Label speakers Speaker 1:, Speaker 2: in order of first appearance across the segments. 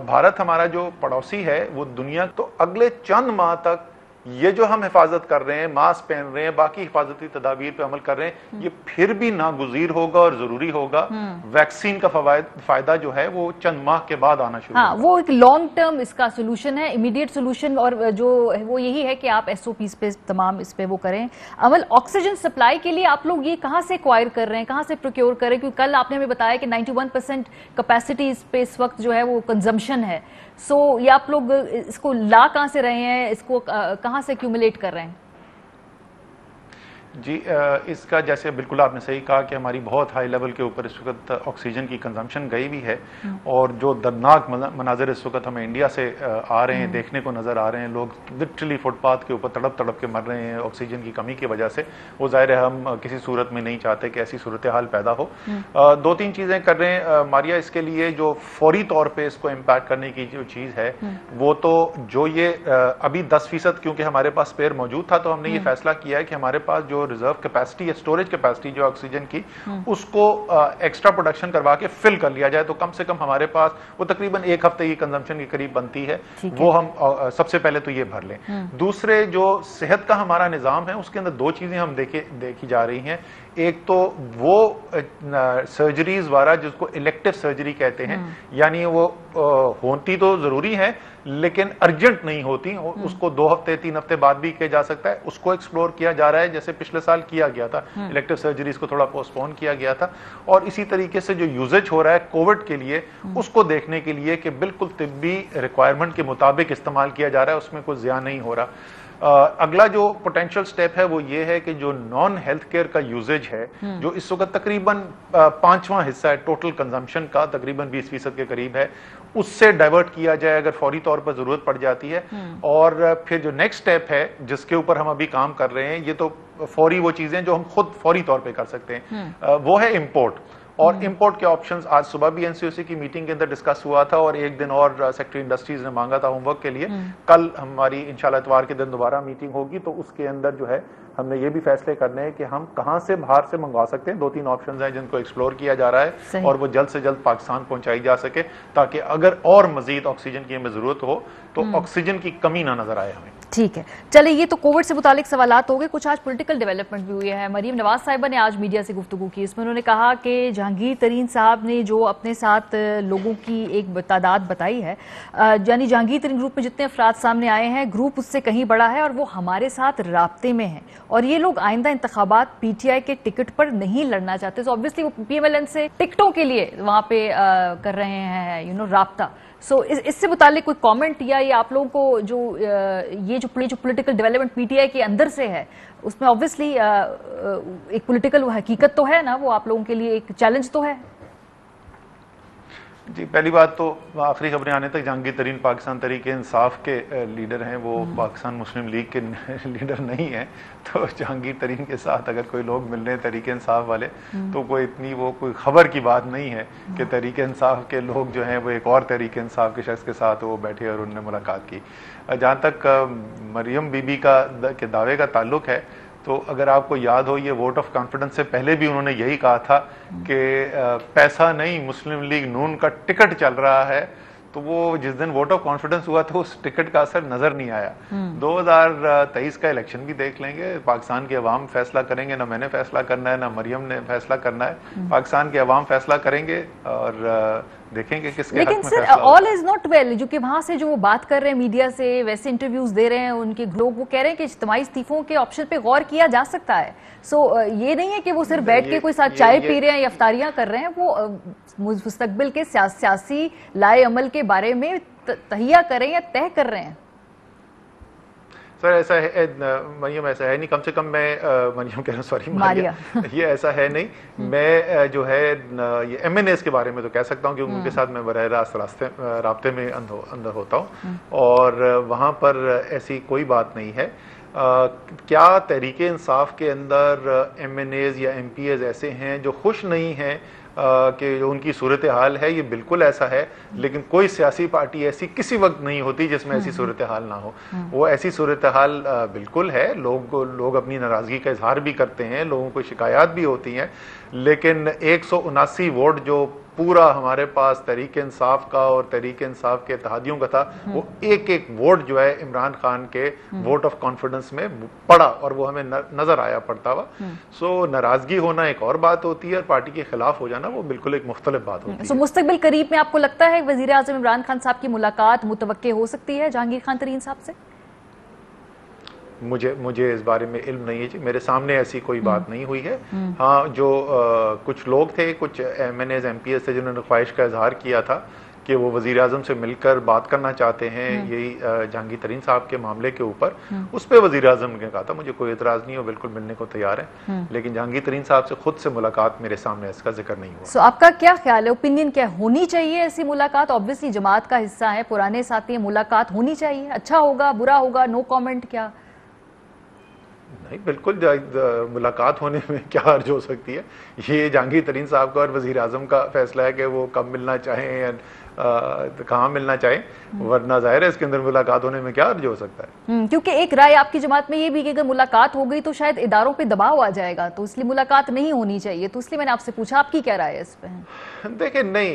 Speaker 1: भारत हमारा जो पड़ोसी है वो दुनिया, तो अगले चंद माह तक ये जो हम हिफाजत कर रहे हैं, मास्क पहन रहे हैं, बाकी हिफाजती तदाबीर पे अमल कर रहे हैं, ये फिर भी नागुज़ीर होगा और जरूरी होगा। वैक्सीन का फायदा जो है वो चंद माह के बाद आना शुरू होगा।
Speaker 2: वो एक लॉन्ग टर्म इसका सोल्यूशन है, इमीडिएट सोल्यूशन, और जो वो यही है कि आप एसओपीज पे तमाम इस पे वो करें अमल। ऑक्सीजन सप्लाई के लिए आप लोग ये कहाँ से एक्वायर कर रहे हैं, कहाँ से प्रोक्योर कर रहे हैं? क्योंकि कल आपने हमें बताया कि 91% कैपेसिटी इस पे इस वक्त जो है वो कंजम्पशन है। सो ये आप लोग इसको ला कहाँ से रहे हैं, इसको कहाँ से एक्यूमुलेट कर रहे हैं?
Speaker 1: जी, इसका जैसे बिल्कुल आपने सही कहा कि हमारी बहुत हाई लेवल के ऊपर इस वक्त ऑक्सीजन की कंजम्पशन गई भी है, और जो दर्दनाक मनाजिर इस वक्त हमें इंडिया से आ रहे हैं, देखने को नज़र आ रहे हैं। लोग लिटरली फुटपाथ के ऊपर तड़प तड़प के मर रहे हैं ऑक्सीजन की कमी की वजह से। वो जाहिर है हम किसी सूरत में नहीं चाहते कि ऐसी सूरत हाल पैदा हो। दो तीन चीज़ें कर रहे हैं मारिया इसके लिए। जो फौरी तौर पर इसको इम्पैक्ट करने की जो चीज़ है वो तो जो ये अभी 10% क्योंकि हमारे पास स्पेयर मौजूद था, तो हमने ये फैसला किया है कि हमारे पास जो रिजर्व कैपेसिटी या स्टोरेज कैपेसिटी जो ऑक्सीजन की, उसको एक्स्ट्रा प्रोडक्शन करवा के फिल कर लिया जाए, तो कम से कम हमारे पास वो तकरीबन 1 हफ्ते की कंजम्पशन के करीब बनती है। वो हम सबसे पहले तो ये भर लें। दूसरे जो सेहत का हमारा निजाम है उसके अंदर दो चीजें हम देखी जा रही हैं। एक तो वो सर्जरीज वाला जिसको इलेक्टिव सर्जरी कहते हैं, यानी वो होती तो जरूरी है लेकिन अर्जेंट नहीं होती, उसको 2 हफ्ते 3 हफ्ते बाद भी किया जा सकता है। उसको एक्सप्लोर किया जा रहा है, जैसे पिछले साल किया गया था। इलेक्टिव सर्जरीज को थोड़ा पोस्टपोन किया गया था। और इसी तरीके से जो यूजेज हो रहा है कोविड के लिए, उसको देखने के लिए कि बिल्कुल तिब्बी रिक्वायरमेंट के मुताबिक इस्तेमाल किया जा रहा है, उसमें कोई ज़िया नहीं हो रहा। अगला जो पोटेंशियल स्टेप है वो ये है कि जो नॉन हेल्थ केयर का यूजेज है, जो इस वक्त तकरीबन 5वां हिस्सा है टोटल कंजम्पशन का, तकरीबन 20% के करीब है, उससे डाइवर्ट किया जाए अगर फौरी तौर पर जरूरत पड़ जाती है। और फिर जो नेक्स्ट स्टेप है जिसके ऊपर हम अभी काम कर रहे हैं, ये तो फौरी वो चीजें जो हम खुद फौरी तौर पर कर सकते हैं, वो है इम्पोर्ट। और इंपोर्ट के ऑप्शंस आज सुबह भी एनसीओसी की मीटिंग के अंदर डिस्कस हुआ था, और एक दिन और सेक्रेटरी इंडस्ट्रीज ने मांगा था होमवर्क के लिए। कल हमारी इंशाल्लाह इतवार के दिन दोबारा मीटिंग होगी, तो उसके अंदर जो है हमने ये भी फैसले करने हैं कि हम कहां से बाहर से मंगवा सकते हैं। 2-3 ऑप्शंस हैं जिनको एक्सप्लोर किया जा रहा है, और वो जल्द से जल्द पाकिस्तान पहुंचाई जा सके, ताकि अगर और मजीद ऑक्सीजन की हमें जरूरत हो तो ऑक्सीजन की कमी ना नजर आए हमें।
Speaker 2: ठीक है, चलिए ये तो कोविड से मुतालिक सवालात हो गए। कुछ आज पॉलिटिकल डेवलपमेंट भी हुई है। मरीम नवाज साहिबा ने आज मीडिया से गुफ्तगू की, इसमें उन्होंने कहा कि जहांगीर तरीन साहब ने जो अपने साथ लोगों की एक तादाद बताई है, यानी जहांगीर तरीन ग्रुप में जितने अफराद सामने आए हैं, ग्रुप उससे कहीं बड़ा है और वो हमारे साथ राब्ते में है, और ये लोग आइंदा इंतखाबात पीटीआई के टिकट पर नहीं लड़ना चाहते। तो ऑब्वियसली वो पीएमएलएन से टिकटों के लिए वहां पे कर रहे हैं राब्ता। सो इससे मुतालिक कोई कमेंट या ये आप लोगों को जो ये जो पॉलिटिकल डेवलपमेंट पीटीआई के अंदर से है, उसमें ऑब्वियसली एक पॉलिटिकल हकीकत तो है ना, वो आप लोगों के लिए एक चैलेंज तो है।
Speaker 1: जी, पहली बात तो आखिरी खबरें आने तक जहांगीर तरीन पाकिस्तान तरीके इंसाफ के लीडर हैं, वो पाकिस्तान मुस्लिम लीग के लीडर नहीं हैं। तो जहांगीर तरीन के साथ अगर कोई लोग मिल रहे हैं तरीके इंसाफ वाले, तो कोई इतनी वो कोई खबर की बात नहीं है कि तरीके इंसाफ के लोग जो हैं वो एक और तरीके इंसाफ के शख्स के साथ वो बैठे और उनने मुलाकात की। जहाँ तक मरियम बीबी के दावे का ताल्लुक है, तो अगर आपको याद हो, ये वोट ऑफ कॉन्फिडेंस से पहले भी उन्होंने यही कहा था कि पैसा नहीं, मुस्लिम लीग नून का टिकट चल रहा है। तो वो जिस दिन वोट ऑफ कॉन्फिडेंस हुआ तो उस टिकट का असर नजर नहीं आया। 2023 का इलेक्शन भी देख लेंगे, पाकिस्तान के अवाम फैसला करेंगे, ना मैंने फैसला करना है ना मरियम ने फैसला करना है, पाकिस्तान के अवाम फैसला करेंगे और देखेंगे किसके हक में फैसला।
Speaker 2: लेकिन sir all is not well, जो कि वहां से जो वो बात कर रहे हैं मीडिया से, वैसे इंटरव्यूज दे रहे हैं उनके लोग, वो कह रहे हैं कि इज्तिमाई इस्तीफों के ऑप्शन पे गौर किया जा सकता है। सो ये नहीं है कि वो सिर्फ बैठ के कोई साथ चाय पी रहे हैं या इफ्तारियां कर रहे हैं, वो मुस्तकबिल के सियासी लाए अमल के बारे में तहिया कर रहे हैं या तय कर रहे हैं।
Speaker 1: सर ऐसा है मरियम, ऐसा है नहीं, कम से कम मैं मरियम कह रहा हूँ, सॉरी मारिया, ये ऐसा है नहीं। मैं जो है ये एमएनएस के बारे में तो कह सकता हूँ क्योंकि उनके साथ मैं बराह रास्त राब्ते में अंदर होता हूँ, और वहाँ पर ऐसी कोई बात नहीं है। क्या तहरीके इंसाफ के अंदर एमएनएज या एमपीएज ऐसे हैं जो खुश नहीं हैं कि जो उनकी सूरत हाल है? ये बिल्कुल ऐसा है, लेकिन कोई सियासी पार्टी ऐसी किसी वक्त नहीं होती जिसमें ऐसी सूरत हाल ना हो। वो ऐसी सूरत हाल बिल्कुल है, लोग अपनी नाराजगी का इजहार भी करते हैं, लोगों को शिकायत भी होती हैं, लेकिन 179 वोट जो पूरा हमारे पास तहरीक इंसाफ का और तहरीक इंसाफ के इत्तेहादियों का था, वो एक एक वोट जो है इमरान खान के वोट ऑफ कॉन्फिडेंस में पड़ा और वो हमें नजर आया पड़ता हुआ। सो नाराजगी होना एक और बात होती है और पार्टी के खिलाफ हो जाना वो बिल्कुल एक मुख्तलिफ बात होती है।
Speaker 2: मुस्तकबिल करीब में आपको लगता है वजीर आजम इमरान खान साहब की मुलाकात मुतवक्के हो सकती है जहांगीर खान तरीन साहब से?
Speaker 1: मुझे इस बारे में इल्म नहीं है, मेरे सामने ऐसी कोई बात नहीं हुई है। हाँ, जो कुछ लोग थे, कुछ MNAs MPs थे जिन्होंने ख्वाहिश का इजहार किया था कि वो वजीर आजम से मिलकर बात करना चाहते हैं यही जहांगीर तरीन साहब के मामले के ऊपर। उस पर वजीर आजम ने कहा था मुझे कोई एतराज नहीं हो, बिल्कुल मिलने को तैयार है, लेकिन जहांगीर तरीन साहब से खुद से मुलाकात मेरे सामने इसका जिक्र नहीं हुआ।
Speaker 2: आपका क्या ख्याल है, ओपिनियन क्या होनी चाहिए ऐसी मुलाकात? ऑब्वियसली जमात का हिस्सा है, पुराने साथी, मुलाकात होनी चाहिए, अच्छा होगा बुरा होगा, नो कॉमेंट? क्या
Speaker 1: नहीं, बिल्कुल मुलाकात होने में क्या हर्ज हो सकती है। ये जहांगीर तरीन साहब का और वजीर आजम का फैसला है कि वो कब मिलना चाहें या कहाँ मिलना चाहें, वरना जाहिर है इसके अंदर मुलाकात होने में क्या हर्ज हो सकता है।
Speaker 2: क्योंकि एक राय आपकी जमात में ये भी कि अगर मुलाकात हो गई तो शायद इदारों पे दबाव आ जाएगा, तो इसलिए मुलाकात नहीं होनी चाहिए, तो इसलिए मैंने आपसे पूछा आपकी क्या राय है इस पे?
Speaker 1: देखिए, नहीं,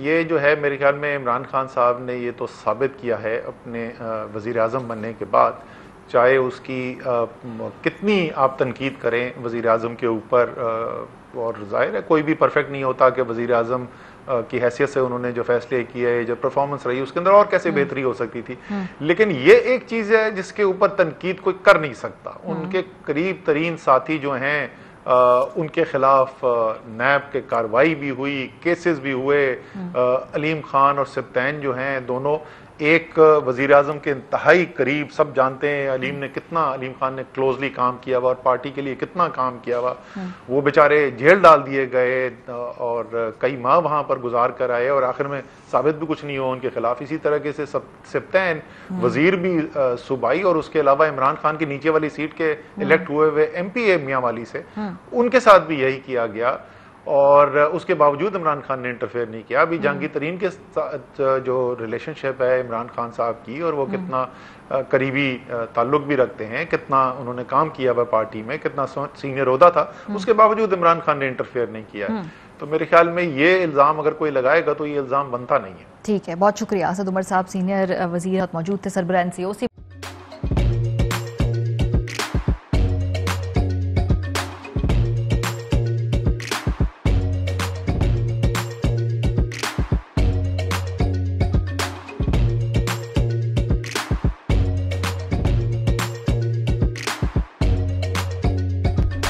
Speaker 1: ये जो है मेरे ख्याल में इमरान खान साहब ने ये तो साबित किया है अपने वजीर आजम बनने के बाद, चाहे उसकी कितनी आप तनकीद करें वज़ीर आज़म के ऊपर, और जाहिर है कोई भी परफेक्ट नहीं होता कि वज़ीर आज़म की हैसियत से उन्होंने जो फैसले किए, जो परफॉर्मेंस रही उसके अंदर और कैसे बेहतरी हो सकती थी, लेकिन ये एक चीज़ है जिसके ऊपर तनकीद कोई कर नहीं सकता। उनके करीब तरीन साथी जो हैं उनके खिलाफ नैब के कार्रवाई भी हुई, केसेस भी हुए। अलीम खान और सिब्तैन जो हैं दोनों एक वजीर आजम के इंतहाई करीब, सब जानते हैं अलीम खान ने क्लोजली काम किया हुआ और पार्टी के लिए कितना काम किया हुआ। वो बेचारे जेल डाल दिए गए और कई माह वहां पर गुजार कर आए और आखिर में साबित भी कुछ नहीं हुआ उनके खिलाफ। इसी तरीके से सिब्तैन वजीर भी सूबाई और उसके अलावा इमरान खान की नीचे वाली सीट के इलेक्ट हुए हुए MP मियां वाली से, उनके साथ भी यही किया गया और उसके बावजूद इमरान खान ने इंटरफेयर नहीं किया। अभी जहांगीर तरीन के साथ जो रिलेशनशिप है इमरान खान साहब की, और वो कितना करीबी ताल्लुक भी रखते हैं, कितना उन्होंने काम किया हुआ पार्टी में, कितना सीनियर ओहदा था, उसके बावजूद इमरान खान ने इंटरफेयर नहीं किया। तो मेरे ख्याल में ये इल्ज़ाम अगर कोई लगाएगा तो ये इल्ज़ाम बनता नहीं है।
Speaker 2: ठीक है, बहुत शुक्रिया। असद उमर साहब सीनियर वज़ीर मौजूद थे, सरबराह NCO।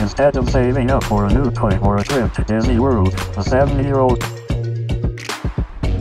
Speaker 3: Instead of saving up for a new toy or a trip to Disney World, a 7-year-old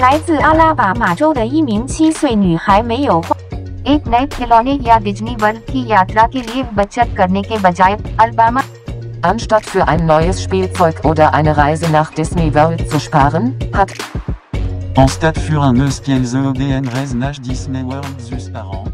Speaker 4: 来自阿拉巴马州的一名7岁女孩没有花 एक नए खिलौने या डिज्नी वर्ल्ड की यात्रा के लिए बचत करने के बजाय Alabama
Speaker 5: Anstatt für ein neues Spielzeug oder eine Reise nach Disney World zu sparen, hat
Speaker 6: Anstatt für un espiel EDN Reise nach Disney World zu sparen